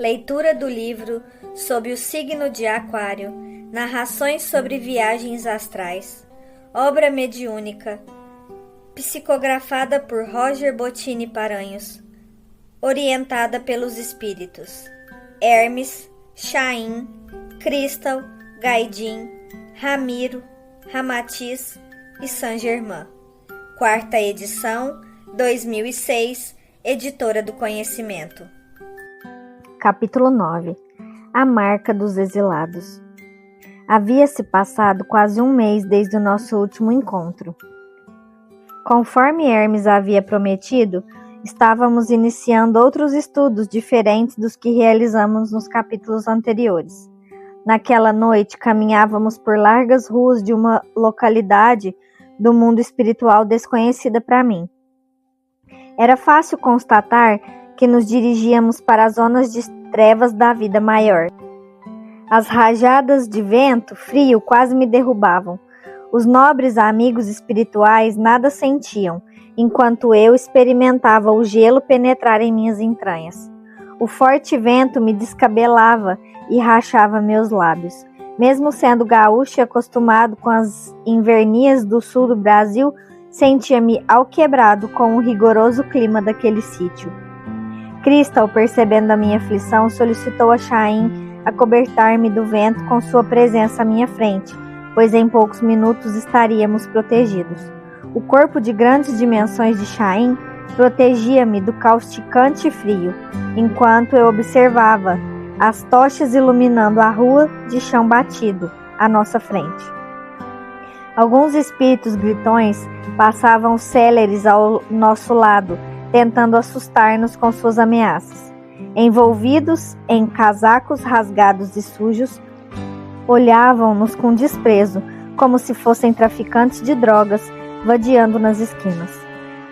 Leitura do livro Sob o signo de Aquário, narrações sobre viagens astrais, obra mediúnica, psicografada por Roger Bottini Paranhos, orientada pelos espíritos Hermes, Chaim, Cristal, Gaidin, Ramiro, Ramatiz e Saint-Germain. Quarta edição, 2006, Editora do Conhecimento. Capítulo 9. A marca dos exilados. Havia-se passado quase um mês desde o nosso último encontro. Conforme Hermes havia prometido, estávamos iniciando outros estudos diferentes dos que realizamos nos capítulos anteriores. Naquela noite, caminhávamos por largas ruas de uma localidade do mundo espiritual desconhecida para mim. Era fácil constatar que nos dirigíamos para as zonas de trevas da vida maior. As rajadas de vento frio quase me derrubavam. Os nobres amigos espirituais nada sentiam, enquanto eu experimentava o gelo penetrar em minhas entranhas. O forte vento me descabelava e rachava meus lábios. Mesmo sendo gaúcho e acostumado com as invernias do sul do Brasil, sentia-me alquebrado com o rigoroso clima daquele sítio. Cristal, percebendo a minha aflição, solicitou a Chaim acobertar-me do vento com sua presença à minha frente, pois em poucos minutos estaríamos protegidos. O corpo de grandes dimensões de Chaim protegia-me do causticante frio, enquanto eu observava as tochas iluminando a rua de chão batido à nossa frente. Alguns espíritos gritões passavam céleres ao nosso lado, tentando assustar-nos com suas ameaças. Envolvidos em casacos rasgados e sujos, olhavam-nos com desprezo, como se fossem traficantes de drogas, vadiando nas esquinas.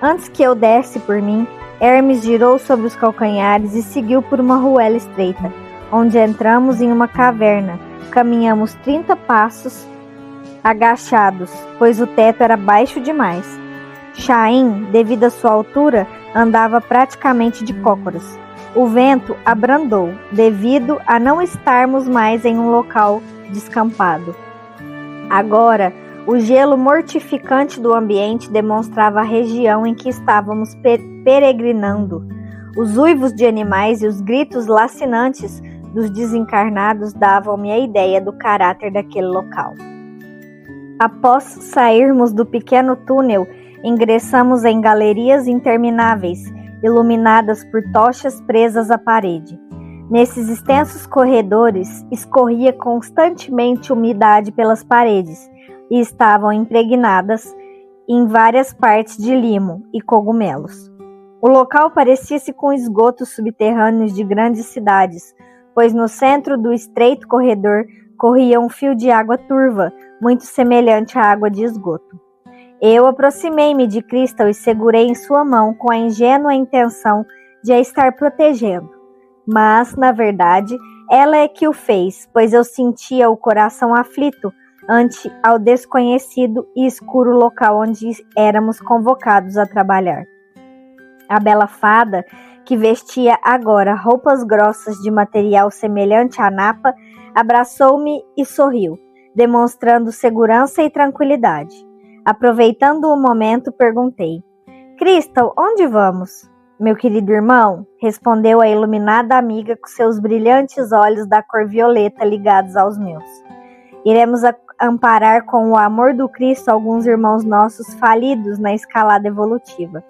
Antes que eu desse por mim, Hermes girou sobre os calcanhares e seguiu por uma ruela estreita, onde entramos em uma caverna. Caminhamos 30 passos, agachados, pois o teto era baixo demais. Chaim, devido à sua altura, andava praticamente de cócoras. O vento abrandou, devido a não estarmos mais em um local descampado. Agora, o gelo mortificante do ambiente demonstrava a região em que estávamos peregrinando. Os uivos de animais e os gritos lacinantes dos desencarnados davam-me a ideia do caráter daquele local. Após sairmos do pequeno túnel, ingressamos em galerias intermináveis, iluminadas por tochas presas à parede. Nesses extensos corredores, escorria constantemente umidade pelas paredes e estavam impregnadas em várias partes de limo e cogumelos. O local parecia-se com esgotos subterrâneos de grandes cidades, pois no centro do estreito corredor corria um fio de água turva, muito semelhante à água de esgoto. Eu aproximei-me de Cristal e segurei em sua mão com a ingênua intenção de a estar protegendo. Mas, na verdade, ela é que o fez, pois eu sentia o coração aflito ante ao desconhecido e escuro local onde éramos convocados a trabalhar. A bela fada, que vestia agora roupas grossas de material semelhante à napa, abraçou-me e sorriu, demonstrando segurança e tranquilidade. Aproveitando o momento, perguntei: Cristal, onde vamos? Meu querido irmão, respondeu a iluminada amiga com seus brilhantes olhos da cor violeta ligados aos meus. Iremos amparar com o amor do Cristo alguns irmãos nossos falidos na escalada evolutiva.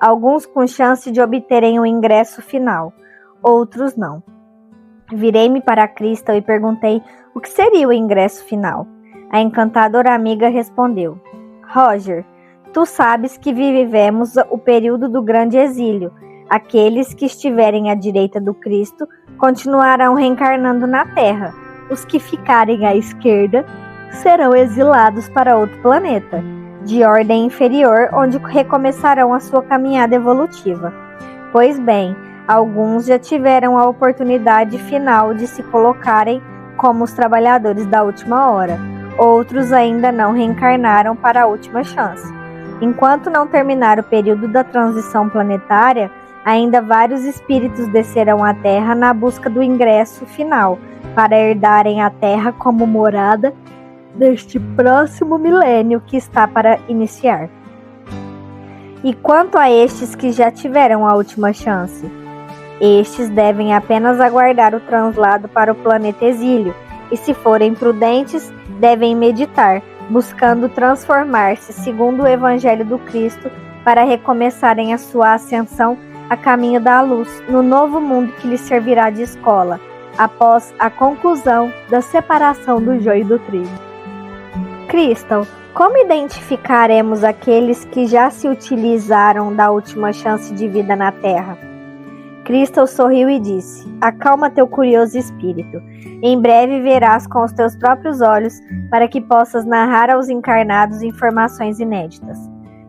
Alguns com chance de obterem o ingresso final, outros não. Virei-me para Cristal e perguntei o que seria o ingresso final. A encantadora amiga respondeu: Roger, tu sabes que vivemos o período do grande exílio. Aqueles que estiverem à direita do Cristo continuarão reencarnando na Terra. Os que ficarem à esquerda serão exilados para outro planeta, de ordem inferior, onde recomeçarão a sua caminhada evolutiva. Pois bem, alguns já tiveram a oportunidade final de se colocarem como os trabalhadores da última hora. Outros ainda não reencarnaram para a última chance. Enquanto não terminar o período da transição planetária, Ainda vários espíritos descerão à Terra na busca do ingresso final, para herdarem a Terra como morada deste próximo milênio que está para iniciar. E quanto a estes que já tiveram a última chance? Estes devem apenas aguardar o translado para o planeta exílio, e se forem prudentes, devem meditar, buscando transformar-se segundo o Evangelho do Cristo, para recomeçarem a sua ascensão a caminho da luz, no novo mundo que lhes servirá de escola, após a conclusão da separação do joio do trigo. Crystal, como identificaremos aqueles que já se utilizaram da última chance de vida na Terra? Crystal sorriu e disse: acalma teu curioso espírito. Em breve verás com os teus próprios olhos, para que possas narrar aos encarnados informações inéditas.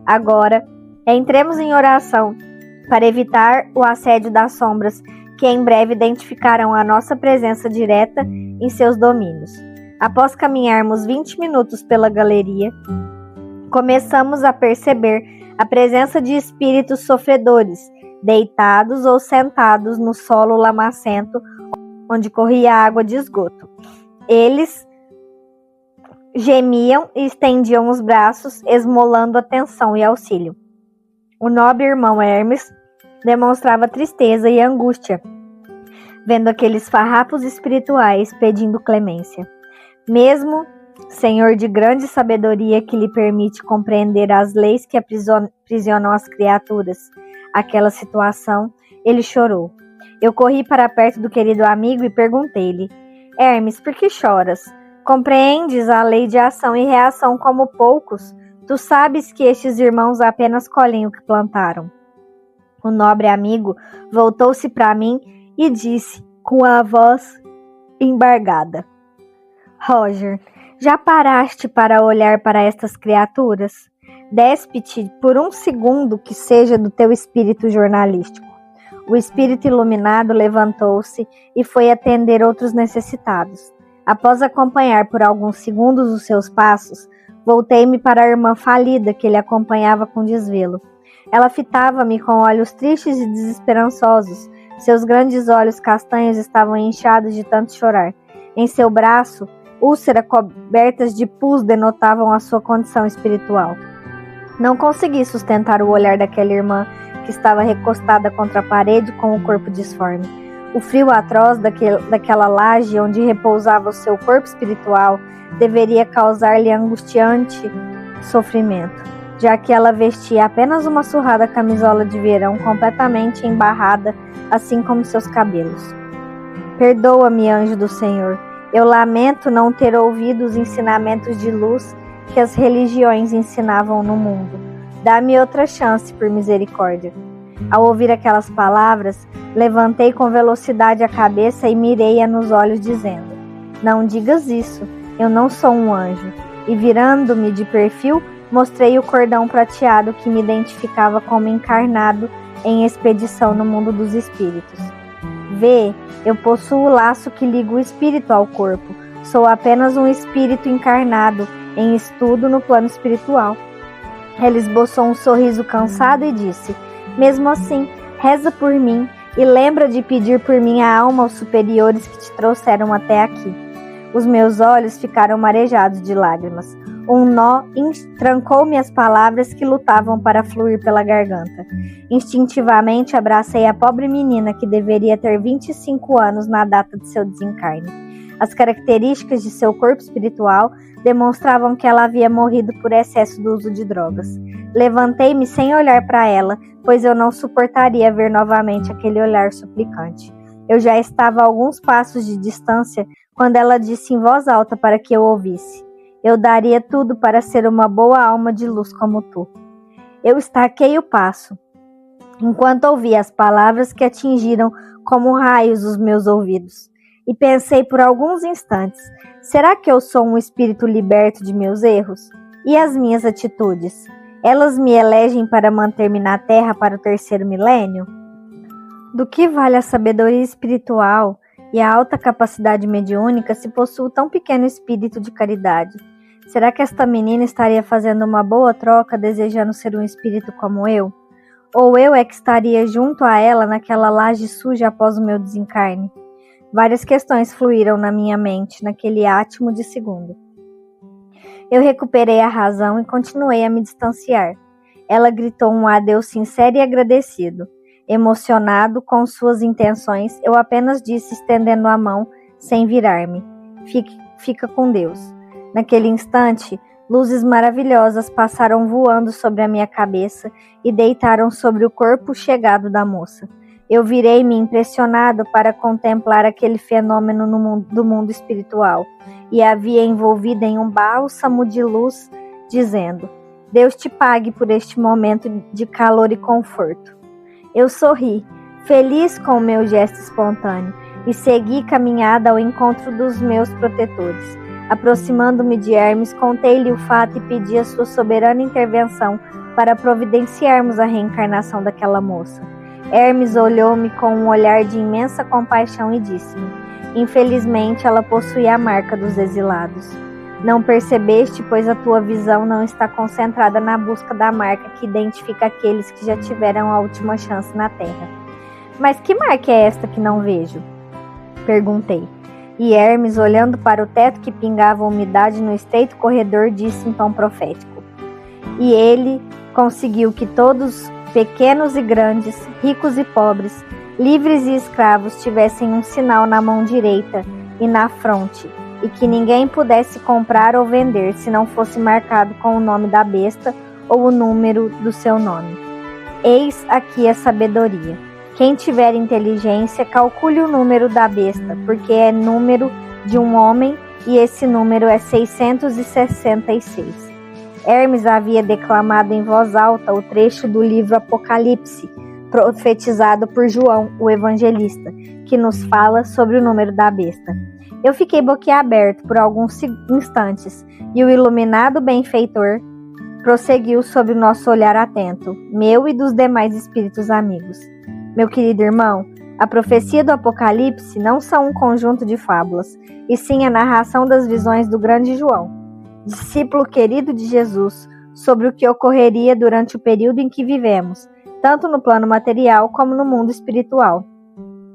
Agora, entremos em oração, para evitar o assédio das sombras, que em breve identificarão a nossa presença direta em seus domínios. Após caminharmos 20 minutos pela galeria, começamos a perceber a presença de espíritos sofredores, deitados ou sentados no solo lamacento onde corria água de esgoto. Eles gemiam e estendiam os braços, esmolando atenção e auxílio. O nobre irmão Hermes demonstrava tristeza e angústia, vendo aqueles farrapos espirituais pedindo clemência. Mesmo Senhor de grande sabedoria que lhe permite compreender as leis que aprisionam as criaturas, aquela situação, ele chorou. Eu corri para perto do querido amigo e perguntei-lhe: Hermes, por que choras? Compreendes a lei de ação e reação como poucos? Tu sabes que estes irmãos apenas colhem o que plantaram. O nobre amigo voltou-se para mim e disse, com a voz embargada: Roger, já paraste para olhar para estas criaturas? Despe-te por um segundo que seja do teu espírito jornalístico. O espírito iluminado levantou-se e foi atender outros necessitados. Após acompanhar por alguns segundos os seus passos, voltei-me para a irmã falida que ele acompanhava com desvelo. Ela fitava-me com olhos tristes e desesperançosos. Seus grandes olhos castanhos estavam inchados de tanto chorar. Em seu braço, úlceras cobertas de pus denotavam a sua condição espiritual. Não consegui sustentar o olhar daquela irmã que estava recostada contra a parede com o corpo disforme. O frio atroz daquela laje onde repousava o seu corpo espiritual deveria causar-lhe angustiante sofrimento, já que ela vestia apenas uma surrada camisola de verão completamente embarrada, assim como seus cabelos. Perdoa-me, anjo do Senhor. Eu lamento não ter ouvido os ensinamentos de luz que as religiões ensinavam no mundo. Dá-me outra chance, por misericórdia. Ao ouvir aquelas palavras, levantei com velocidade a cabeça e mirei-a nos olhos, dizendo: Não digas isso, eu não sou um anjo. E virando-me de perfil, mostrei o cordão prateado que me identificava como encarnado em expedição no mundo dos espíritos. Vê, eu possuo o laço que liga o espírito ao corpo. Sou apenas um espírito encarnado em estudo no plano espiritual. Ela esboçou um sorriso cansado e disse: Mesmo assim, reza por mim e lembra de pedir por minha alma aos superiores que te trouxeram até aqui. Os meus olhos ficaram marejados de lágrimas. Um nó trancou-me as palavras que lutavam para fluir pela garganta. Instintivamente abracei a pobre menina que deveria ter 25 anos na data de seu desencarne. As características de seu corpo espiritual demonstravam que ela havia morrido por excesso do uso de drogas. Levantei-me sem olhar para ela, pois eu não suportaria ver novamente aquele olhar suplicante. Eu já estava a alguns passos de distância quando ela disse em voz alta para que eu ouvisse: Eu daria tudo para ser uma boa alma de luz como tu. Eu estaquei o passo, enquanto ouvia as palavras que atingiram como raios os meus ouvidos. E pensei por alguns instantes: será que eu sou um espírito liberto de meus erros? E as minhas atitudes? Elas me elegem para manter-me na Terra para o terceiro milênio? Do que vale a sabedoria espiritual e a alta capacidade mediúnica se possuo tão pequeno espírito de caridade? Será que esta menina estaria fazendo uma boa troca desejando ser um espírito como eu? Ou eu é que estaria junto a ela naquela laje suja após o meu desencarne? Várias questões fluíram na minha mente naquele átimo de segundo. Eu recuperei a razão e continuei a me distanciar. Ela gritou um adeus sincero e agradecido. Emocionado com suas intenções, eu apenas disse, estendendo a mão, sem virar-me: Fica com Deus. Naquele instante, luzes maravilhosas passaram voando sobre a minha cabeça e deitaram sobre o corpo chegado da moça. Eu virei-me impressionado para contemplar aquele fenômeno do mundo espiritual e a via envolvida em um bálsamo de luz, dizendo: Deus te pague por este momento de calor e conforto. Eu sorri, feliz com o meu gesto espontâneo, e segui caminhada ao encontro dos meus protetores. Aproximando-me de Hermes, contei-lhe o fato e pedi a sua soberana intervenção para providenciarmos a reencarnação daquela moça. Hermes olhou-me com um olhar de imensa compaixão e disse-me: Infelizmente, ela possui a marca dos exilados. Não percebeste, pois a tua visão não está concentrada na busca da marca que identifica aqueles que já tiveram a última chance na Terra. Mas que marca é esta que não vejo? Perguntei. E Hermes, olhando para o teto que pingava umidade no estreito corredor, disse em tom profético: E ele conseguiu que todos, pequenos e grandes, ricos e pobres, livres e escravos, tivessem um sinal na mão direita e na fronte, e que ninguém pudesse comprar ou vender se não fosse marcado com o nome da besta ou o número do seu nome. Eis aqui a sabedoria. Quem tiver inteligência, calcule o número da besta, porque é número de um homem e esse número é 666. Hermes havia declamado em voz alta o trecho do livro Apocalipse, profetizado por João, o evangelista, que nos fala sobre o número da besta. Eu fiquei boquiaberto por alguns instantes e o iluminado benfeitor prosseguiu sob o nosso olhar atento, meu e dos demais espíritos amigos. Meu querido irmão, a profecia do Apocalipse não são um conjunto de fábulas, e sim a narração das visões do grande João, discípulo querido de Jesus, sobre o que ocorreria durante o período em que vivemos, tanto no plano material como no mundo espiritual.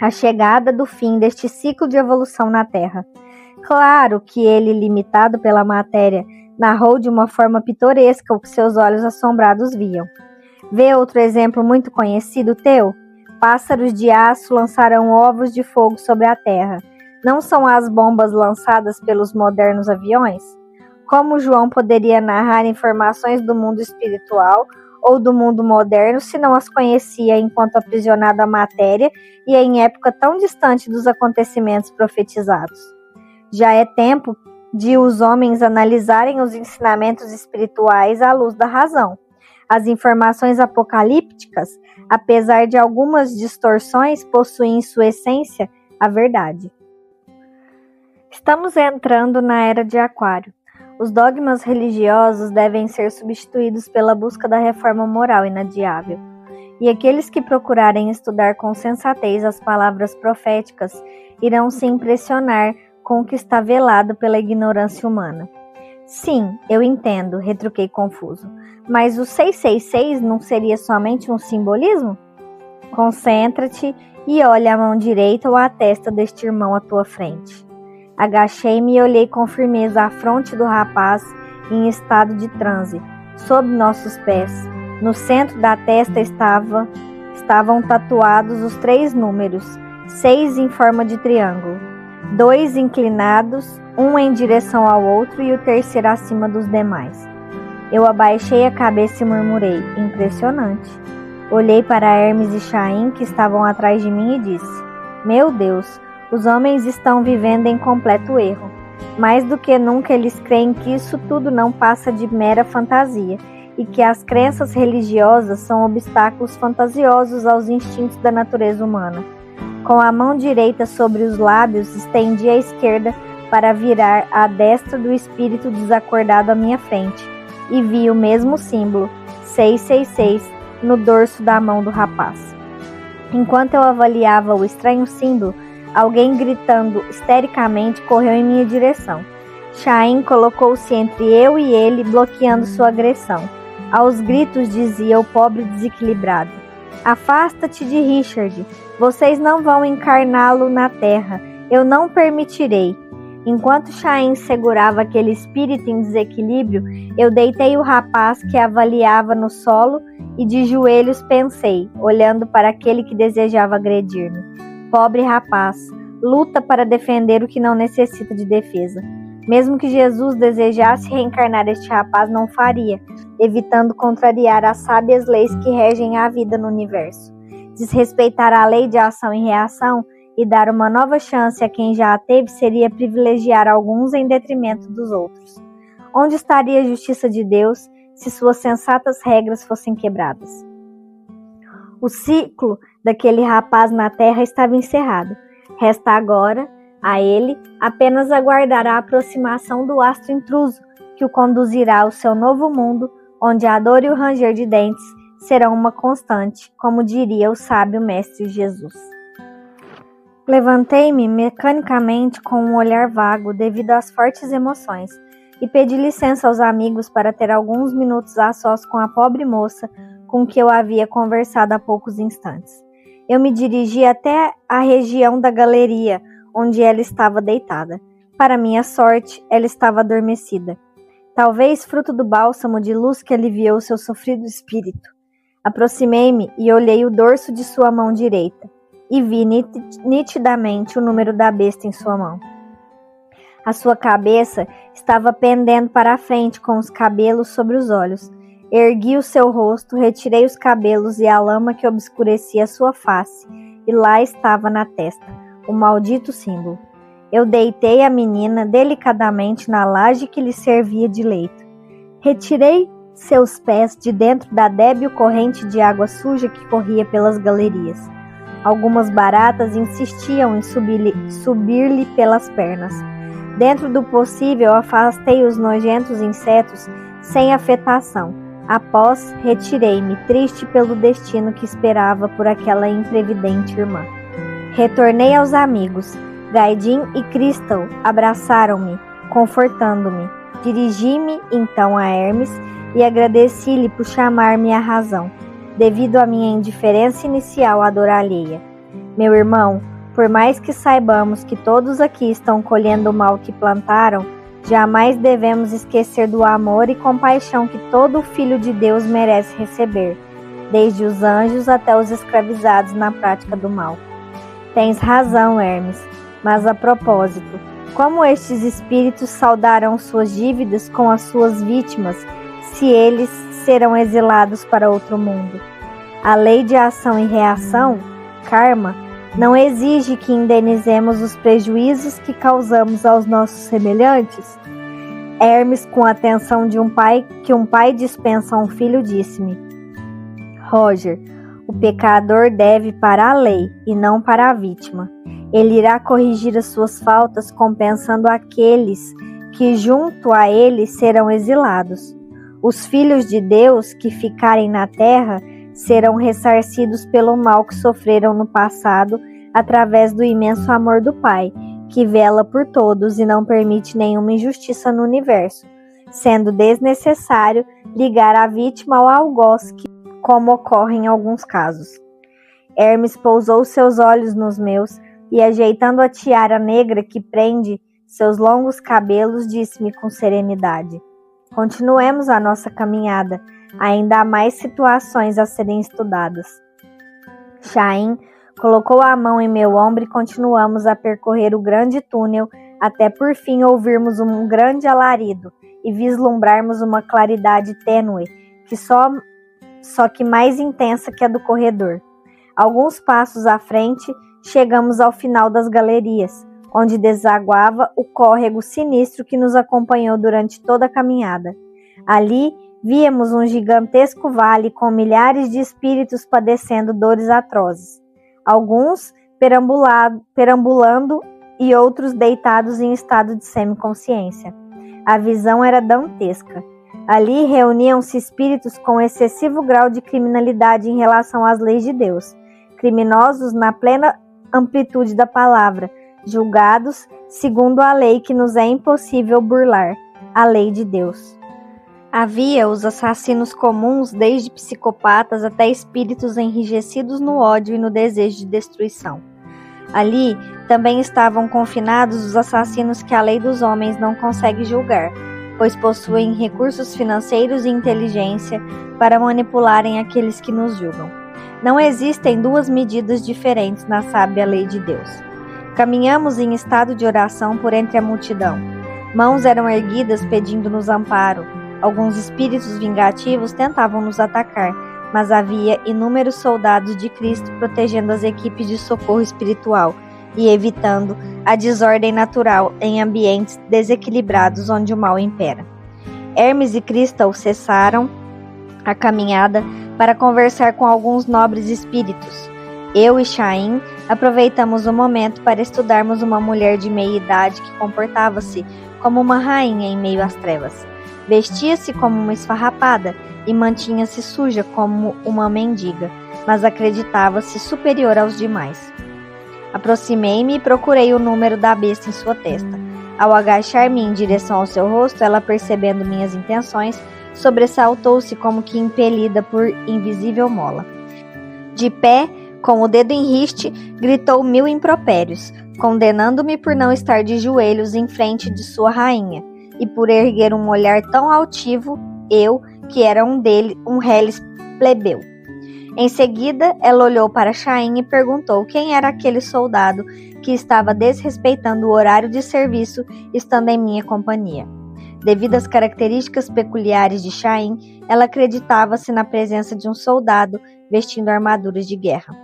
A chegada do fim deste ciclo de evolução na Terra. Claro que ele, limitado pela matéria, narrou de uma forma pitoresca o que seus olhos assombrados viam. Vê outro exemplo muito conhecido teu? Pássaros de aço lançarão ovos de fogo sobre a terra. Não são as bombas lançadas pelos modernos aviões? Como João poderia narrar informações do mundo espiritual ou do mundo moderno se não as conhecia enquanto aprisionado à matéria e em época tão distante dos acontecimentos profetizados? Já é tempo de os homens analisarem os ensinamentos espirituais à luz da razão. As informações apocalípticas, apesar de algumas distorções, possuem em sua essência a verdade. Estamos entrando na era de Aquário. Os dogmas religiosos devem ser substituídos pela busca da reforma moral inadiável. E aqueles que procurarem estudar com sensatez as palavras proféticas irão se impressionar com o que está velado pela ignorância humana. Sim, eu entendo, retruquei confuso. Mas o 666 não seria somente um simbolismo? Concentra-te e olha a mão direita ou a testa deste irmão à tua frente. Agachei-me e olhei com firmeza a fronte do rapaz em estado de transe, sob nossos pés. No centro da testa estavam tatuados os 3 números, 6 em forma de triângulo, 2 inclinados, um em direção ao outro e o terceiro acima dos demais. Eu abaixei a cabeça e murmurei: impressionante. Olhei para Hermes e Chaim, que estavam atrás de mim, e disse: meu Deus, os homens estão vivendo em completo erro. Mais do que nunca eles creem que isso tudo não passa de mera fantasia e que as crenças religiosas são obstáculos fantasiosos aos instintos da natureza humana. Com a mão direita sobre os lábios, estendi a esquerda para virar a destra do espírito desacordado à minha frente e vi o mesmo símbolo, 666, no dorso da mão do rapaz. Enquanto eu avaliava o estranho símbolo, alguém gritando histericamente correu em minha direção. Chaim colocou-se entre eu e ele, bloqueando sua agressão. Aos gritos dizia o pobre desequilibrado: Afasta-te de Richard. Vocês não vão encarná-lo na terra. Eu não permitirei. Enquanto Chaim segurava aquele espírito em desequilíbrio, eu deitei o rapaz que avaliava no solo e de joelhos pensei, olhando para aquele que desejava agredir-me. Pobre rapaz, luta para defender o que não necessita de defesa. Mesmo que Jesus desejasse reencarnar este rapaz, não faria, evitando contrariar as sábias leis que regem a vida no universo. Desrespeitar a lei de ação e reação e dar uma nova chance a quem já a teve seria privilegiar alguns em detrimento dos outros. Onde estaria a justiça de Deus se suas sensatas regras fossem quebradas? O ciclo daquele rapaz na terra estava encerrado. Resta agora a ele apenas aguardar a aproximação do astro intruso, que o conduzirá ao seu novo mundo, onde a dor e o ranger de dentes serão uma constante, como diria o sábio mestre Jesus. Levantei-me mecanicamente com um olhar vago devido às fortes emoções e pedi licença aos amigos para ter alguns minutos a sós com a pobre moça com que eu havia conversado há poucos instantes. Eu me dirigi até a região da galeria, onde ela estava deitada. Para minha sorte, ela estava adormecida. Talvez fruto do bálsamo de luz que aliviou seu sofrido espírito. Aproximei-me e olhei o dorso de sua mão direita, e vi nitidamente o número da besta em sua mão. A sua cabeça estava pendendo para a frente com os cabelos sobre os olhos. Ergui o seu rosto, retirei os cabelos e a lama que obscurecia sua face, e lá estava na testa o maldito símbolo. Eu deitei a menina delicadamente na laje que lhe servia de leito. Retirei seus pés de dentro da débil corrente de água suja que corria pelas galerias. Algumas baratas insistiam em subir-lhe pelas pernas. Dentro do possível, afastei os nojentos insetos sem afetação. Após, retirei-me, triste pelo destino que esperava por aquela imprevidente irmã. Retornei aos amigos. Gaidin e Crystal abraçaram-me, confortando-me. Dirigi-me então a Hermes e agradeci-lhe por chamar-me à razão, devido à minha indiferença inicial à dor alheia. Meu irmão, por mais que saibamos que todos aqui estão colhendo o mal que plantaram, jamais devemos esquecer do amor e compaixão que todo filho de Deus merece receber, desde os anjos até os escravizados na prática do mal. Tens razão, Hermes, mas a propósito, como estes espíritos saldarão suas dívidas com as suas vítimas, se eles serão exilados para outro mundo? A lei de ação e reação, karma, não exige que indenizemos os prejuízos que causamos aos nossos semelhantes? Hermes, com a atenção de um pai dispensa a um filho, disse-me: Roger, o pecador deve para a lei e não para a vítima. Ele irá corrigir as suas faltas compensando aqueles que junto a ele serão exilados. Os filhos de Deus que ficarem na terra serão ressarcidos pelo mal que sofreram no passado através do imenso amor do Pai, que vela por todos e não permite nenhuma injustiça no universo, sendo desnecessário ligar a vítima ao algoz, como ocorre em alguns casos. Hermes pousou seus olhos nos meus e, ajeitando a tiara negra que prende seus longos cabelos, disse-me com serenidade: Continuemos a nossa caminhada, ainda há mais situações a serem estudadas. Chaim colocou a mão em meu ombro e continuamos a percorrer o grande túnel até por fim ouvirmos um grande alarido e vislumbrarmos uma claridade tênue, que só que mais intensa que a do corredor. Alguns passos à frente, chegamos ao final das galerias, onde desaguava o córrego sinistro que nos acompanhou durante toda a caminhada. Ali, víamos um gigantesco vale com milhares de espíritos padecendo dores atrozes. Alguns perambulando e outros deitados em estado de semiconsciência. A visão era dantesca. Ali reuniam-se espíritos com excessivo grau de criminalidade em relação às leis de Deus, criminosos na plena amplitude da palavra, julgados segundo a lei que nos é impossível burlar, a lei de Deus. Havia os assassinos comuns, desde psicopatas até espíritos enrijecidos no ódio e no desejo de destruição. Ali também estavam confinados os assassinos que a lei dos homens não consegue julgar, pois possuem recursos financeiros e inteligência para manipularem aqueles que nos julgam. Não existem duas medidas diferentes na sábia lei de Deus. Caminhamos em estado de oração por entre a multidão. Mãos eram erguidas pedindo-nos amparo. Alguns espíritos vingativos tentavam nos atacar, mas havia inúmeros soldados de Cristo protegendo as equipes de socorro espiritual e evitando a desordem natural em ambientes desequilibrados onde o mal impera. Hermes e Cristal cessaram a caminhada para conversar com alguns nobres espíritos. Eu e Chaim aproveitamos o momento para estudarmos uma mulher de meia idade que comportava-se como uma rainha em meio às trevas. Vestia-se como uma esfarrapada e mantinha-se suja como uma mendiga, mas acreditava-se superior aos demais. Aproximei-me e procurei o número da besta em sua testa. Ao agachar-me em direção ao seu rosto, ela, percebendo minhas intenções, sobressaltou-se como que impelida por invisível mola. De pé, com o dedo em riste, gritou 1000 impropérios, condenando-me por não estar de joelhos em frente de sua rainha, e por erguer um olhar tão altivo, eu, que era um reles plebeu. Em seguida, ela olhou para Chaim e perguntou quem era aquele soldado que estava desrespeitando o horário de serviço estando em minha companhia. Devido às características peculiares de Chaim, ela acreditava-se na presença de um soldado vestindo armaduras de guerra.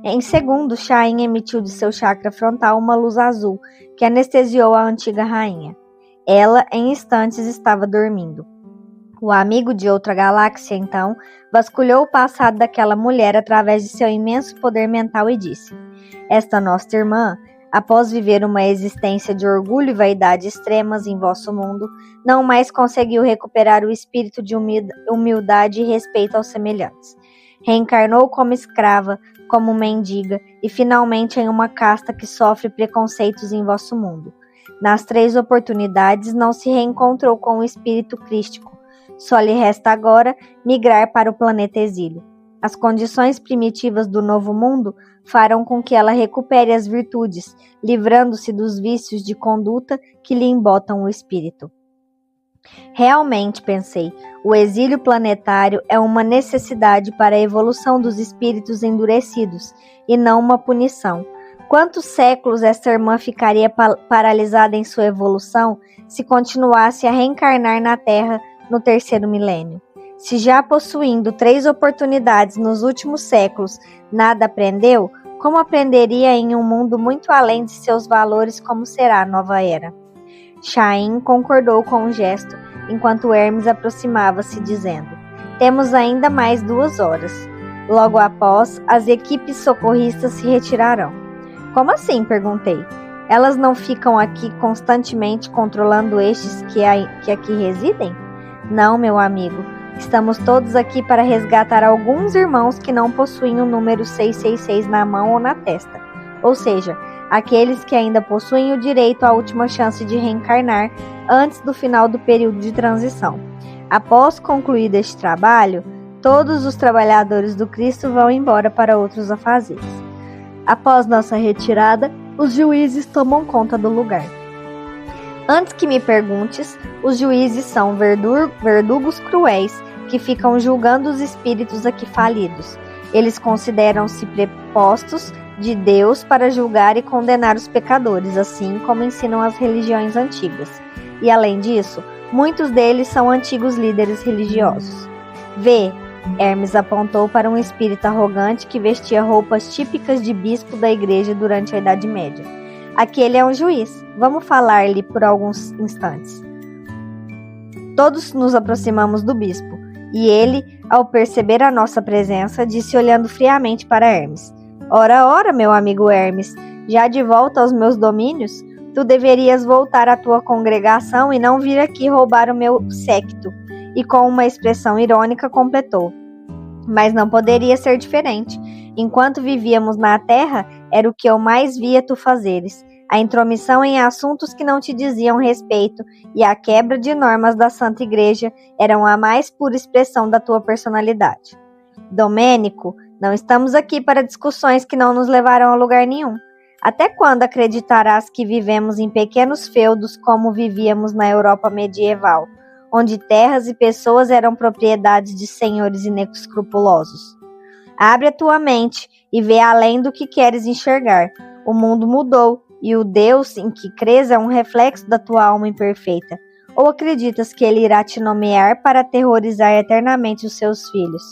Em segundo, Chaim emitiu de seu chakra frontal uma luz azul que anestesiou a antiga rainha. Ela, em instantes, estava dormindo. O amigo de outra galáxia, então, vasculhou o passado daquela mulher através de seu imenso poder mental e disse: esta nossa irmã, após viver uma existência de orgulho e vaidade extremas em vosso mundo, não mais conseguiu recuperar o espírito de humildade e respeito aos semelhantes. Reencarnou como escrava, como mendiga e finalmente em uma casta que sofre preconceitos em vosso mundo. Nas 3 oportunidades não se reencontrou com o espírito crístico. Só lhe resta agora migrar para o planeta exílio. As condições primitivas do novo mundo farão com que ela recupere as virtudes, livrando-se dos vícios de conduta que lhe embotam o espírito. Realmente, pensei, o exílio planetário é uma necessidade para a evolução dos espíritos endurecidos e não uma punição. Quantos séculos essa irmã ficaria paralisada em sua evolução se continuasse a reencarnar na Terra no 3º milênio? Se já possuindo 3 oportunidades nos últimos séculos, nada aprendeu, como aprenderia em um mundo muito além de seus valores como será a nova era? Chaim concordou com o gesto, enquanto Hermes aproximava-se, dizendo: temos ainda mais 2 horas. Logo após, as equipes socorristas se retirarão. Como assim? Perguntei. Elas não ficam aqui constantemente controlando estes que aqui residem? Não, meu amigo. Estamos todos aqui para resgatar alguns irmãos que não possuem o número 666 na mão ou na testa. Ou seja, aqueles que ainda possuem o direito à última chance de reencarnar antes do final do período de transição. Após concluído este trabalho, todos os trabalhadores do Cristo vão embora para outros afazeres. Após nossa retirada, os juízes tomam conta do lugar. Antes que me perguntes, os juízes são verdugos cruéis que ficam julgando os espíritos aqui falidos. Eles consideram-se prepostos de Deus para julgar e condenar os pecadores, assim como ensinam as religiões antigas. E além disso, muitos deles são antigos líderes religiosos. Vê, Hermes apontou para um espírito arrogante que vestia roupas típicas de bispo da igreja durante a Idade Média. Aquele é um juiz. Vamos falar-lhe por alguns instantes. Todos nos aproximamos do bispo, e ele, ao perceber a nossa presença, disse olhando friamente para Hermes: ora, ora, meu amigo Hermes, já de volta aos meus domínios, tu deverias voltar à tua congregação e não vir aqui roubar o meu séquito. E com uma expressão irônica completou: mas não poderia ser diferente. Enquanto vivíamos na terra, era o que eu mais via tu fazeres. A intromissão em assuntos que não te diziam respeito e a quebra de normas da Santa Igreja eram a mais pura expressão da tua personalidade. Domênico, não estamos aqui para discussões que não nos levarão a lugar nenhum. Até quando acreditarás que vivemos em pequenos feudos como vivíamos na Europa medieval, onde terras e pessoas eram propriedades de senhores inescrupulosos? Abre a tua mente e vê além do que queres enxergar. O mundo mudou e o Deus em que crês é um reflexo da tua alma imperfeita. Ou acreditas que ele irá te nomear para aterrorizar eternamente os seus filhos?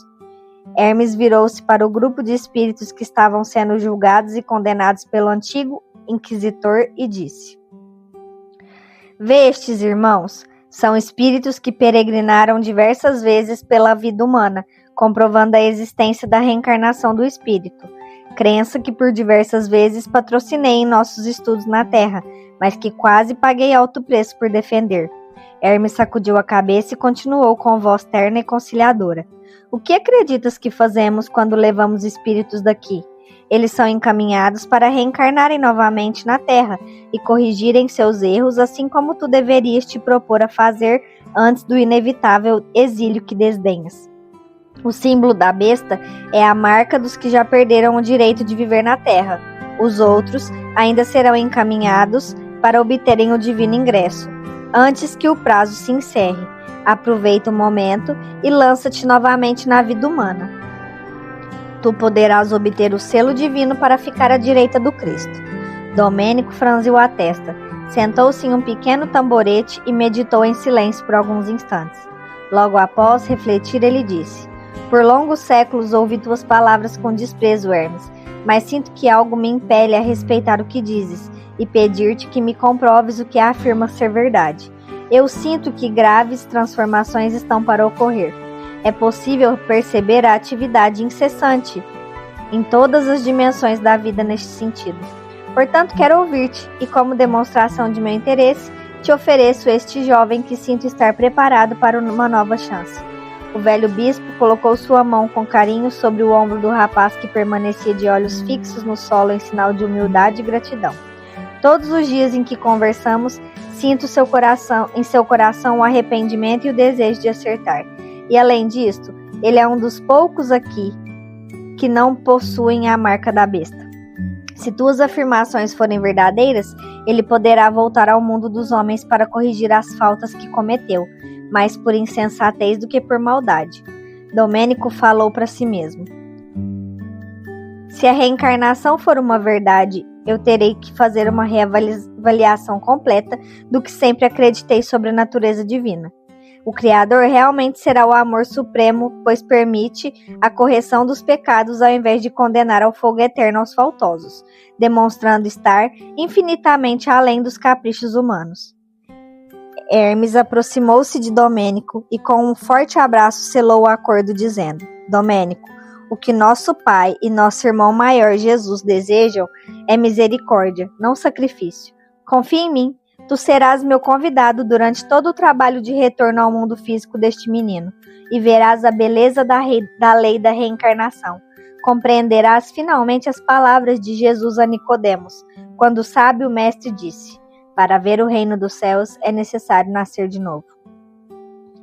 Hermes virou-se para o grupo de espíritos que estavam sendo julgados e condenados pelo antigo inquisitor e disse: Vê estes irmãos, são espíritos que peregrinaram diversas vezes pela vida humana, comprovando a existência da reencarnação do espírito. Crença que por diversas vezes patrocinei em nossos estudos na Terra, mas que quase paguei alto preço por defender. Hermes sacudiu a cabeça e continuou com voz terna e conciliadora. O que acreditas que fazemos quando levamos espíritos daqui? Eles são encaminhados para reencarnarem novamente na Terra e corrigirem seus erros, assim como tu deverias te propor a fazer antes do inevitável exílio que desdenhas. O símbolo da besta é a marca dos que já perderam o direito de viver na Terra. Os outros ainda serão encaminhados para obterem o divino ingresso, antes que o prazo se encerre. Aproveita o momento e lança-te novamente na vida humana. Tu poderás obter o selo divino para ficar à direita do Cristo. Domênico franziu a testa, sentou-se em um pequeno tamborete e meditou em silêncio por alguns instantes. Logo após refletir, ele disse: Por longos séculos ouvi tuas palavras com desprezo, Hermes, mas sinto que algo me impele a respeitar o que dizes e pedir-te que me comproves o que afirmas ser verdade. Eu sinto que graves transformações estão para ocorrer. É possível perceber a atividade incessante em todas as dimensões da vida neste sentido. Portanto, quero ouvir-te e, como demonstração de meu interesse, te ofereço este jovem que sinto estar preparado para uma nova chance. O velho bispo colocou sua mão com carinho sobre o ombro do rapaz que permanecia de olhos fixos no solo em sinal de humildade e gratidão. Todos os dias em que conversamos, sinto em seu coração o arrependimento e o desejo de acertar. E além disto, ele é um dos poucos aqui que não possuem a marca da besta. Se tuas afirmações forem verdadeiras, ele poderá voltar ao mundo dos homens para corrigir as faltas que cometeu, mais por insensatez do que por maldade. Domênico falou para si mesmo: Se a reencarnação for uma verdade, eu terei que fazer uma reavaliação completa do que sempre acreditei sobre a natureza divina. O Criador realmente será o amor supremo, pois permite a correção dos pecados ao invés de condenar ao fogo eterno aos faltosos, demonstrando estar infinitamente além dos caprichos humanos. Hermes aproximou-se de Domênico e com um forte abraço selou o acordo dizendo: Domênico, o que nosso Pai e nosso irmão maior Jesus desejam é misericórdia, não sacrifício. Confia em mim, tu serás meu convidado durante todo o trabalho de retorno ao mundo físico deste menino e verás a beleza da lei da reencarnação. Compreenderás finalmente as palavras de Jesus a Nicodemos, quando o sábio mestre disse: Para ver o reino dos céus é necessário nascer de novo.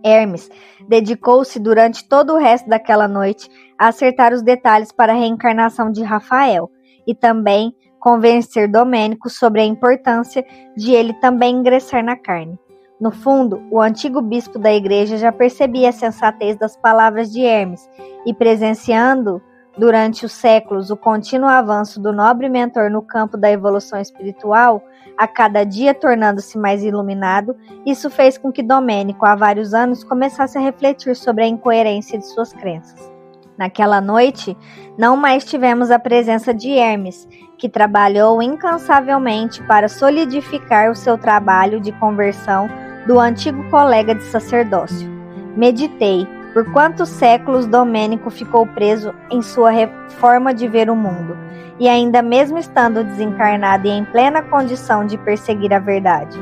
Hermes dedicou-se durante todo o resto daquela noite a acertar os detalhes para a reencarnação de Rafael e também convencer Domênico sobre a importância de ele também ingressar na carne. No fundo, o antigo bispo da igreja já percebia a sensatez das palavras de Hermes e, presenciando durante os séculos o contínuo avanço do nobre mentor no campo da evolução espiritual, a cada dia tornando-se mais iluminado, isso fez com que Domênico, há vários anos, começasse a refletir sobre a incoerência de suas crenças. Naquela noite, não mais tivemos a presença de Hermes, que trabalhou incansavelmente para solidificar o seu trabalho de conversão do antigo colega de sacerdócio. Meditei por quantos séculos Domênico ficou preso em sua forma de ver o mundo, e ainda mesmo estando desencarnado e em plena condição de perseguir a verdade.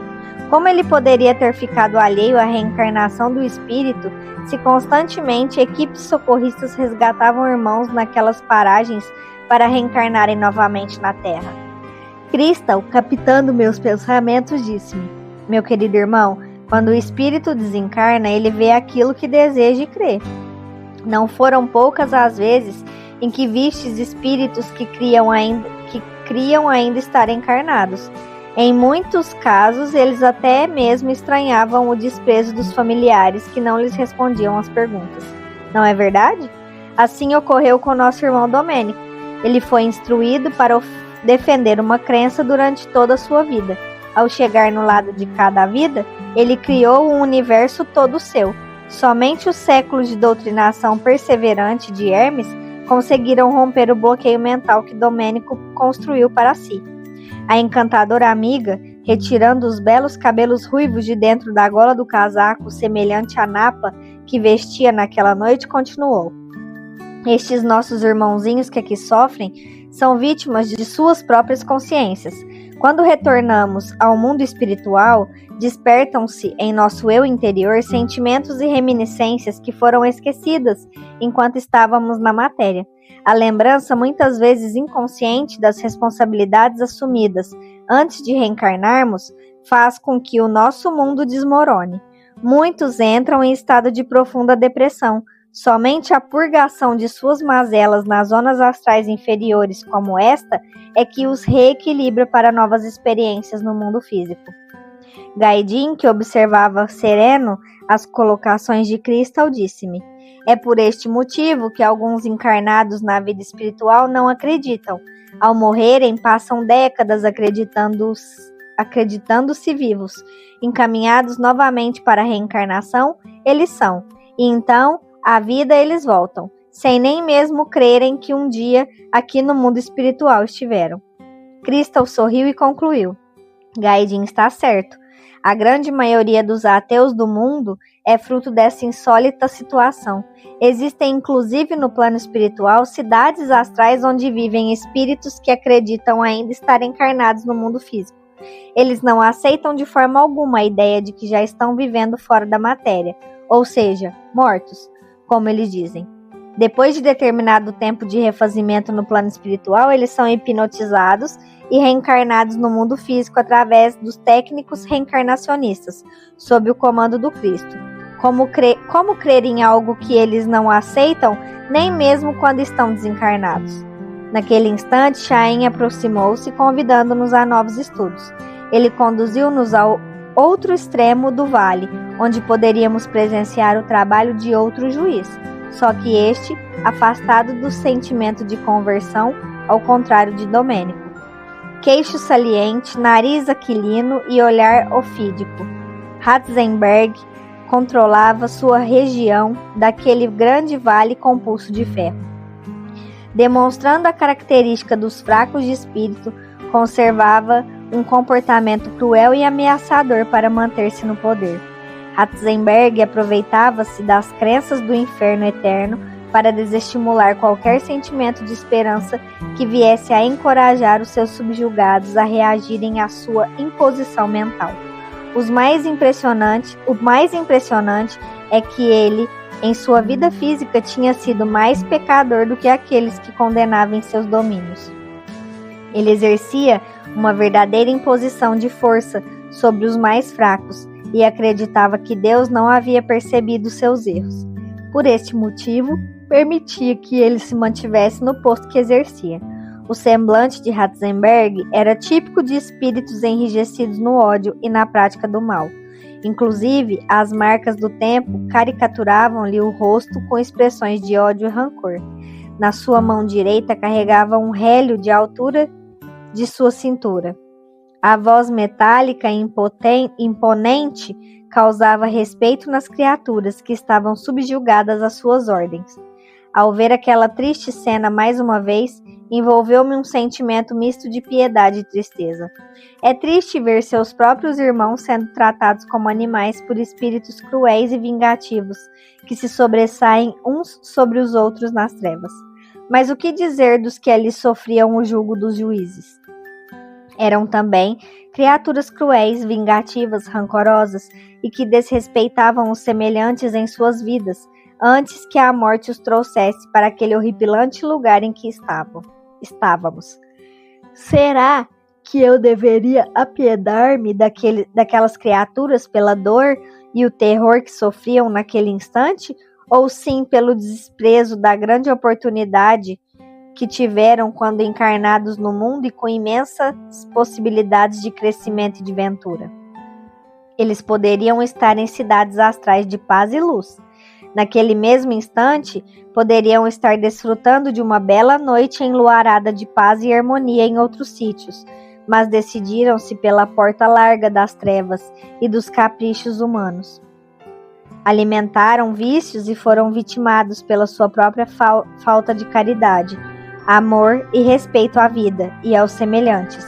Como ele poderia ter ficado alheio à reencarnação do espírito se constantemente equipes socorristas resgatavam irmãos naquelas paragens para reencarnarem novamente na Terra? Crystal, captando meus pensamentos, disse-me: meu querido irmão, quando o espírito desencarna, ele vê aquilo que deseja e crê. Não foram poucas as vezes em que vistes espíritos que criam ainda estar encarnados. Em muitos casos, eles até mesmo estranhavam o desprezo dos familiares que não lhes respondiam às perguntas. Não é verdade? Assim ocorreu com nosso irmão Domênico. Ele foi instruído para defender uma crença durante toda a sua vida. Ao chegar no lado de cada vida, ele criou um universo todo seu. Somente os séculos de doutrinação perseverante de Hermes conseguiram romper o bloqueio mental que Domênico construiu para si. A encantadora amiga, retirando os belos cabelos ruivos de dentro da gola do casaco, semelhante à napa que vestia naquela noite, continuou: estes nossos irmãozinhos que aqui sofrem são vítimas de suas próprias consciências. Quando retornamos ao mundo espiritual, despertam-se em nosso eu interior sentimentos e reminiscências que foram esquecidas enquanto estávamos na matéria. A lembrança, muitas vezes inconsciente, das responsabilidades assumidas antes de reencarnarmos, faz com que o nosso mundo desmorone. Muitos entram em estado de profunda depressão. Somente a purgação de suas mazelas nas zonas astrais inferiores como esta é que os reequilibra para novas experiências no mundo físico. Gaidin, que observava sereno as colocações de Crystal, disse-me: é por este motivo que alguns encarnados na vida espiritual não acreditam. Ao morrerem, passam décadas acreditando-se vivos. Encaminhados novamente para a reencarnação, eles são. E então, à vida eles voltam, sem nem mesmo crerem que um dia aqui no mundo espiritual estiveram. Crystal sorriu e concluiu: Gaidin está certo. A grande maioria dos ateus do mundo é fruto dessa insólita situação. Existem inclusive no plano espiritual cidades astrais onde vivem espíritos que acreditam ainda estar encarnados no mundo físico. Eles não aceitam de forma alguma a ideia de que já estão vivendo fora da matéria, ou seja, mortos, como eles dizem. Depois de determinado tempo de refazimento no plano espiritual, eles são hipnotizados e reencarnados no mundo físico através dos técnicos reencarnacionistas, sob o comando do Cristo. Como crer em algo que eles não aceitam, nem mesmo quando estão desencarnados? Naquele instante, Chaim aproximou-se, convidando-nos a novos estudos. Ele conduziu-nos ao outro extremo do vale, onde poderíamos presenciar o trabalho de outro juiz, só que este, afastado do sentimento de conversão, ao contrário de Domênico. Queixo saliente, nariz aquilino e olhar ofídico. Ratzenberg controlava sua região daquele grande vale com pulso de ferro. Demonstrando a característica dos fracos de espírito, conservava um comportamento cruel e ameaçador para manter-se no poder. Ratzenberg aproveitava-se das crenças do inferno eterno para desestimular qualquer sentimento de esperança que viesse a encorajar os seus subjugados a reagirem à sua imposição mental. O mais impressionante é que ele, em sua vida física, tinha sido mais pecador do que aqueles que condenava em seus domínios. Ele exercia uma verdadeira imposição de força sobre os mais fracos e acreditava que Deus não havia percebido seus erros. Por este motivo, permitia que ele se mantivesse no posto que exercia. O semblante de Ratzenberg era típico de espíritos enrijecidos no ódio e na prática do mal. Inclusive, as marcas do tempo caricaturavam-lhe o rosto com expressões de ódio e rancor. Na sua mão direita carregava um rélio de altura de sua cintura. A voz metálica e imponente causava respeito nas criaturas que estavam subjugadas às suas ordens. Ao ver aquela triste cena mais uma vez, envolveu-me um sentimento misto de piedade e tristeza. É triste ver seus próprios irmãos sendo tratados como animais por espíritos cruéis e vingativos, que se sobressaem uns sobre os outros nas trevas. Mas o que dizer dos que ali sofriam o jugo dos juízes? Eram também criaturas cruéis, vingativas, rancorosas e que desrespeitavam os semelhantes em suas vidas, antes que a morte os trouxesse para aquele horripilante lugar em que estávamos. Será que eu deveria apiedar-me daquelas criaturas pela dor e o terror que sofriam naquele instante? Ou sim pelo desprezo da grande oportunidade que tiveram quando encarnados no mundo e com imensas possibilidades de crescimento e de ventura? Eles poderiam estar em cidades astrais de paz e luz. Naquele mesmo instante, poderiam estar desfrutando de uma bela noite enluarada de paz e harmonia em outros sítios, mas decidiram-se pela porta larga das trevas e dos caprichos humanos. Alimentaram vícios e foram vitimados pela sua própria falta de caridade, amor e respeito à vida e aos semelhantes.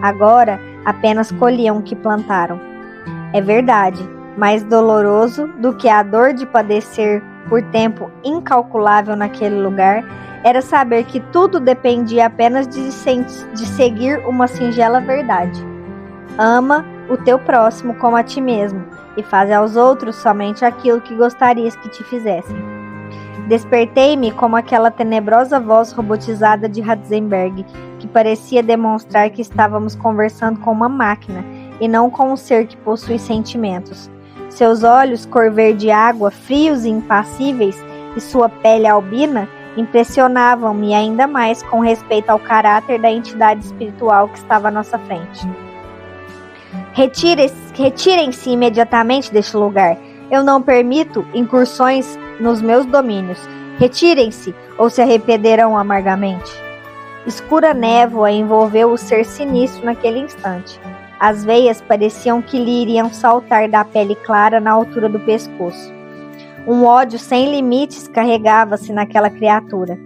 Agora, apenas colhiam o que plantaram. É verdade, mais doloroso do que a dor de padecer por tempo incalculável naquele lugar era saber que tudo dependia apenas de seguir uma singela verdade. Ama o teu próximo como a ti mesmo e faz aos outros somente aquilo que gostarias que te fizessem. Despertei-me como aquela tenebrosa voz robotizada de Ratzenberg, que parecia demonstrar que estávamos conversando com uma máquina e não com um ser que possui sentimentos. Seus olhos cor verde água, frios e impassíveis, e sua pele albina impressionavam-me ainda mais com respeito ao caráter da entidade espiritual que estava à nossa frente. Retirem-se imediatamente deste lugar. Eu não permito incursões nos meus domínios. Retirem-se ou se arrependerão amargamente. Escura névoa envolveu o ser sinistro naquele instante. As veias pareciam que lhe iriam saltar da pele clara na altura do pescoço. Um ódio sem limites carregava-se naquela criatura,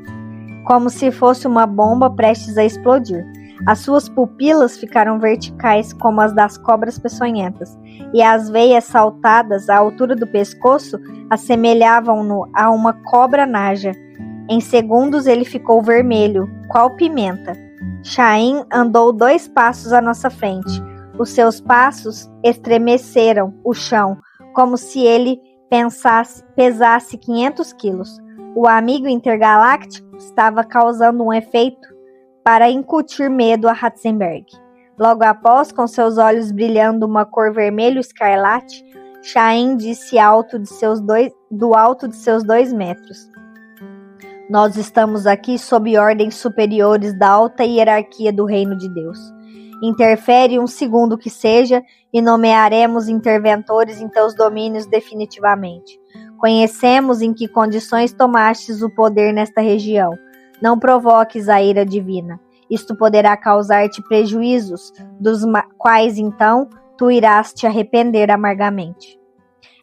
como se fosse uma bomba prestes a explodir. As suas pupilas ficaram verticais como as das cobras peçonhentas, e as veias saltadas à altura do pescoço assemelhavam-no a uma cobra naja. Em segundos ele ficou vermelho, qual pimenta. Chaim andou 2 passos à nossa frente. Os seus passos estremeceram o chão, como se ele pesasse 500 quilos. O amigo intergaláctico estava causando um efeito para incutir medo a Ratzenberg. Logo após, com seus olhos brilhando uma cor vermelho escarlate, Chaim disse do alto de seus 2 metros: Nós estamos aqui sob ordens superiores da alta hierarquia do reino de Deus. Interfere um segundo que seja e nomearemos interventores em teus domínios definitivamente. Conhecemos em que condições tomastes o poder nesta região. Não provoques a ira divina. Isto poderá causar-te prejuízos, dos quais então tu irás te arrepender amargamente.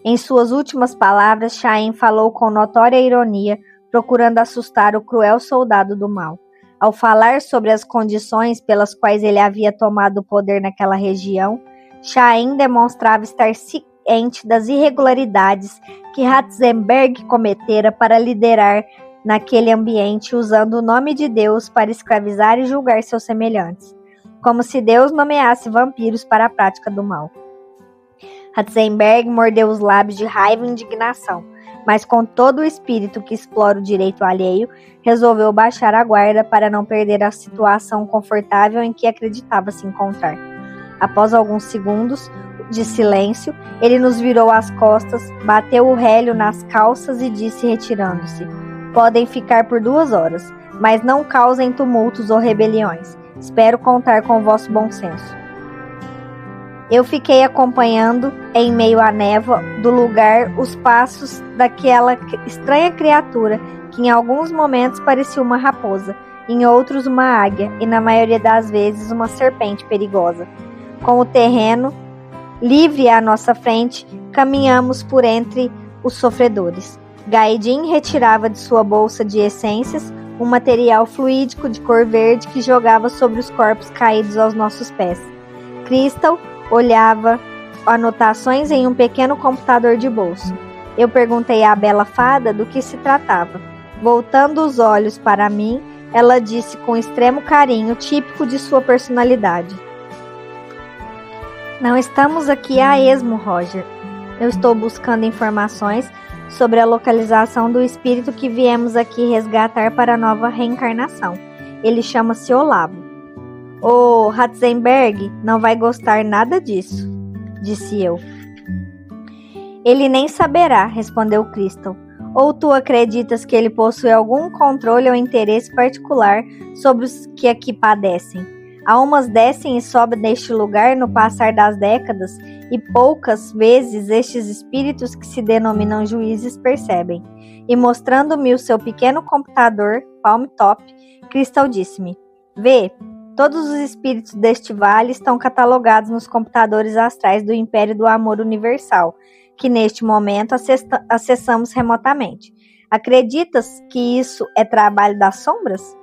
Em suas últimas palavras, Chaim falou com notória ironia, procurando assustar o cruel soldado do mal. Ao falar sobre as condições pelas quais ele havia tomado o poder naquela região, Chaim demonstrava estar ciente das irregularidades que Ratzenberg cometera para liderar naquele ambiente, usando o nome de Deus para escravizar e julgar seus semelhantes, como se Deus nomeasse vampiros para a prática do mal. Ratzenberg mordeu os lábios de raiva e indignação, mas com todo o espírito que explora o direito alheio, resolveu baixar a guarda para não perder a situação confortável em que acreditava se encontrar. Após alguns segundos de silêncio, ele nos virou as costas, bateu o rélio nas calças e disse, retirando-se: Podem ficar por 2 horas, mas não causem tumultos ou rebeliões. Espero contar com o vosso bom senso. Eu fiquei acompanhando, em meio à névoa do lugar, os passos daquela estranha criatura, que em alguns momentos parecia uma raposa, em outros uma águia, e na maioria das vezes uma serpente perigosa. Com o terreno livre à nossa frente, caminhamos por entre os sofredores. Gaidin retirava de sua bolsa de essências um material fluídico de cor verde que jogava sobre os corpos caídos aos nossos pés. Crystal olhava anotações em um pequeno computador de bolso. Eu perguntei à bela fada do que se tratava. Voltando os olhos para mim, ela disse com extremo carinho típico de sua personalidade: Não estamos aqui a esmo, Roger. Eu estou buscando informações sobre a localização do espírito que viemos aqui resgatar para a nova reencarnação. Ele chama-se Olavo. O Ratzenberg não vai gostar nada disso, disse eu. Ele nem saberá, respondeu Crystal. Ou tu acreditas que ele possui algum controle ou interesse particular sobre os que aqui padecem? Almas descem e sobem neste lugar no passar das décadas, e poucas vezes estes espíritos que se denominam juízes percebem. E mostrando-me o seu pequeno computador, Palm Top, Crystal disse-me: Vê, todos os espíritos deste vale estão catalogados nos computadores astrais do Império do Amor Universal, que neste momento acessamos remotamente. Acreditas que isso é trabalho das sombras?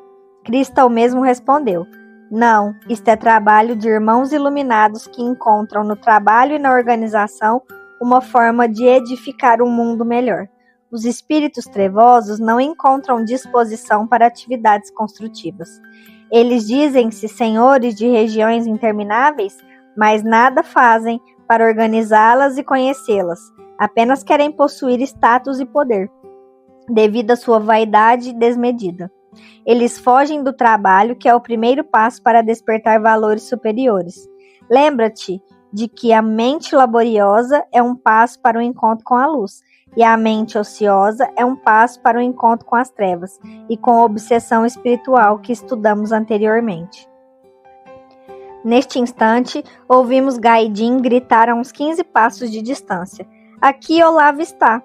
Crystal mesmo respondeu: Não, isto é trabalho de irmãos iluminados que encontram no trabalho e na organização uma forma de edificar um mundo melhor. Os espíritos trevosos não encontram disposição para atividades construtivas. Eles dizem-se senhores de regiões intermináveis, mas nada fazem para organizá-las e conhecê-las. Apenas querem possuir status e poder, devido à sua vaidade desmedida. Eles fogem do trabalho, que é o primeiro passo para despertar valores superiores. Lembra-te de que a mente laboriosa é um passo para o encontro com a luz, e a mente ociosa é um passo para o encontro com as trevas e com a obsessão espiritual que estudamos anteriormente. Neste instante, ouvimos Gaidin gritar a uns 15 passos de distância: Aqui Olavo está!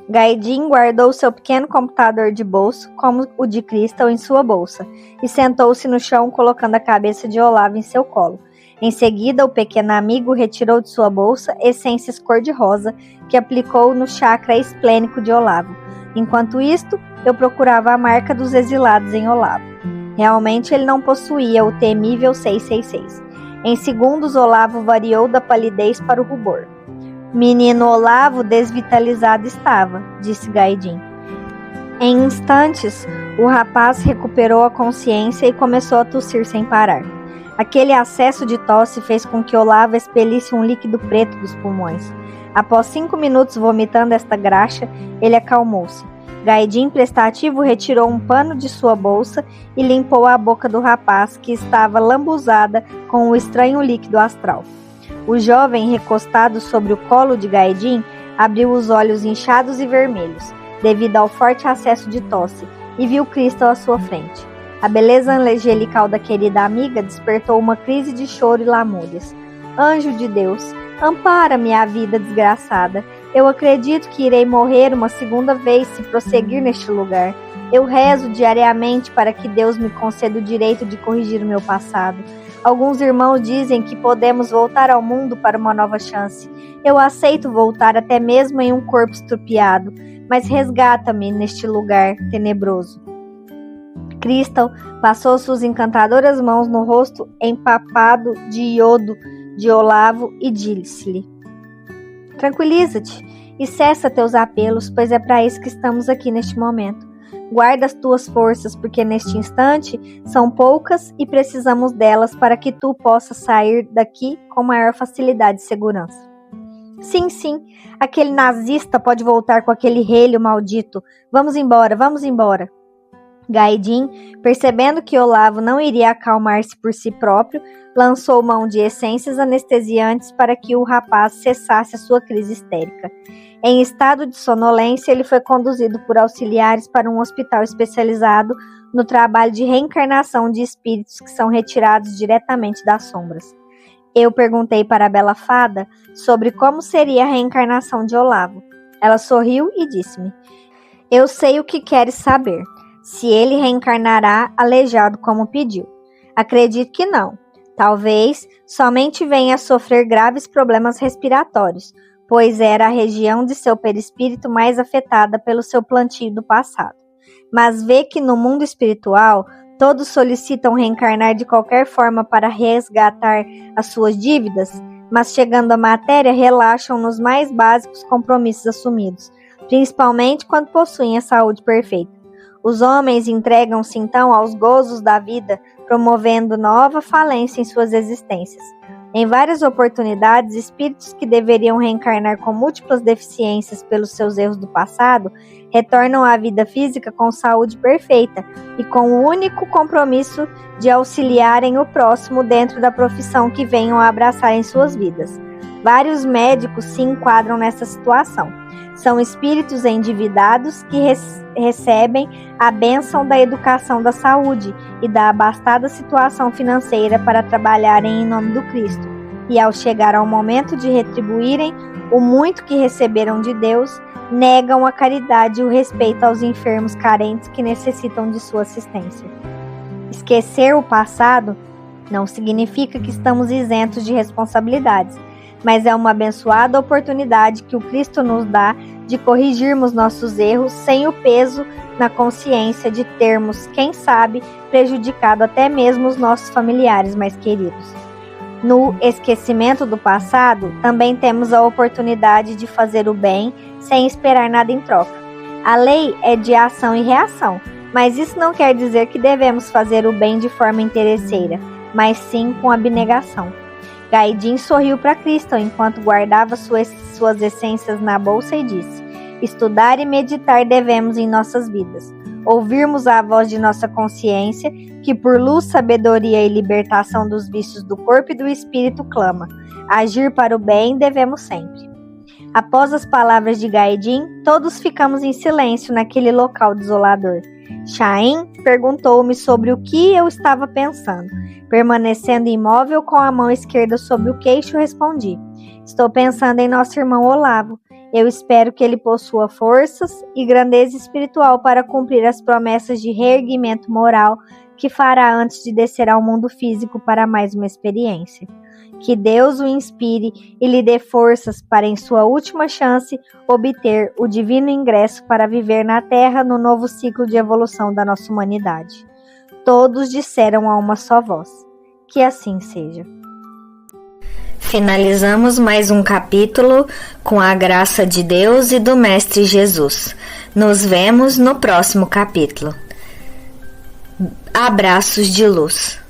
Gaidin guardou seu pequeno computador de bolso, como o de Crystal, em sua bolsa, e sentou-se no chão colocando a cabeça de Olavo em seu colo. Em seguida, o pequeno amigo retirou de sua bolsa essências cor-de-rosa que aplicou no chakra esplênico de Olavo. Enquanto isto, eu procurava a marca dos exilados em Olavo. Realmente ele não possuía o temível 666. Em segundos, Olavo variou da palidez para o rubor. Menino Olavo desvitalizado estava, disse Gaidin. Em instantes, o rapaz recuperou a consciência e começou a tossir sem parar. Aquele acesso de tosse fez com que Olavo expelisse um líquido preto dos pulmões. Após 5 minutos vomitando esta graxa, ele acalmou-se. Gaidin, prestativo, retirou um pano de sua bolsa e limpou a boca do rapaz, que estava lambuzada com o estranho líquido astral. O jovem, recostado sobre o colo de Gaidin, abriu os olhos inchados e vermelhos, devido ao forte acesso de tosse, e viu Crystal à sua frente. A beleza angelical da querida amiga despertou uma crise de choro e lamúrias. Anjo de Deus, ampara-me a vida desgraçada. Eu acredito que irei morrer uma segunda vez se prosseguir neste lugar. Eu rezo diariamente para que Deus me conceda o direito de corrigir o meu passado. Alguns irmãos dizem que podemos voltar ao mundo para uma nova chance. Eu aceito voltar até mesmo em um corpo estrupiado, mas resgata-me neste lugar tenebroso. Crystal passou suas encantadoras mãos no rosto empapado de iodo de Olavo e disse-lhe: Tranquiliza-te e cessa teus apelos, pois é para isso que estamos aqui neste momento. Guarda as tuas forças, porque neste instante são poucas e precisamos delas para que tu possas sair daqui com maior facilidade e segurança. Sim, aquele nazista pode voltar com aquele relho maldito. Vamos embora. Gaidin, percebendo que Olavo não iria acalmar-se por si próprio, lançou mão de essências anestesiantes para que o rapaz cessasse a sua crise histérica. Em estado de sonolência, ele foi conduzido por auxiliares para um hospital especializado no trabalho de reencarnação de espíritos que são retirados diretamente das sombras. Eu perguntei para a bela fada sobre como seria a reencarnação de Olavo. Ela sorriu e disse-me: Eu sei o que queres saber. Se ele reencarnará aleijado como pediu. Acredito que não. Talvez somente venha a sofrer graves problemas respiratórios, pois era a região de seu perispírito mais afetada pelo seu plantio do passado. Mas vê que no mundo espiritual, todos solicitam reencarnar de qualquer forma para resgatar as suas dívidas, mas chegando à matéria relaxam nos mais básicos compromissos assumidos, principalmente quando possuem a saúde perfeita. Os homens entregam-se então aos gozos da vida, promovendo nova falência em suas existências. Em várias oportunidades, espíritos que deveriam reencarnar com múltiplas deficiências pelos seus erros do passado, retornam à vida física com saúde perfeita e com o único compromisso de auxiliarem o próximo dentro da profissão que venham a abraçar em suas vidas. Vários médicos se enquadram nessa situação. São espíritos endividados que recebem a bênção da educação da saúde e da abastada situação financeira para trabalharem em nome do Cristo. E ao chegar ao momento de retribuírem o muito que receberam de Deus, negam a caridade e o respeito aos enfermos carentes que necessitam de sua assistência. Esquecer o passado não significa que estamos isentos de responsabilidades, mas é uma abençoada oportunidade que o Cristo nos dá de corrigirmos nossos erros sem o peso na consciência de termos, quem sabe, prejudicado até mesmo os nossos familiares mais queridos. No esquecimento do passado, também temos a oportunidade de fazer o bem sem esperar nada em troca. A lei é de ação e reação, mas isso não quer dizer que devemos fazer o bem de forma interesseira, mas sim com abnegação. Gaidin sorriu para Crystal enquanto guardava suas essências na bolsa e disse: estudar e meditar devemos em nossas vidas. Ouvirmos a voz de nossa consciência, que por luz, sabedoria e libertação dos vícios do corpo e do espírito clama. Agir para o bem devemos sempre. Após as palavras de Gaidin, todos ficamos em silêncio naquele local desolador. Chaim perguntou-me sobre o que eu estava pensando. Permanecendo imóvel com a mão esquerda sobre o queixo, respondi: estou pensando em nosso irmão Olavo. Eu espero que ele possua forças e grandeza espiritual para cumprir as promessas de reerguimento moral que fará antes de descer ao mundo físico para mais uma experiência. Que Deus o inspire e lhe dê forças para, em sua última chance, obter o divino ingresso para viver na Terra no novo ciclo de evolução da nossa humanidade. Todos disseram a uma só voz: que assim seja. Finalizamos mais um capítulo com a graça de Deus e do Mestre Jesus. Nos vemos no próximo capítulo. Abraços de luz.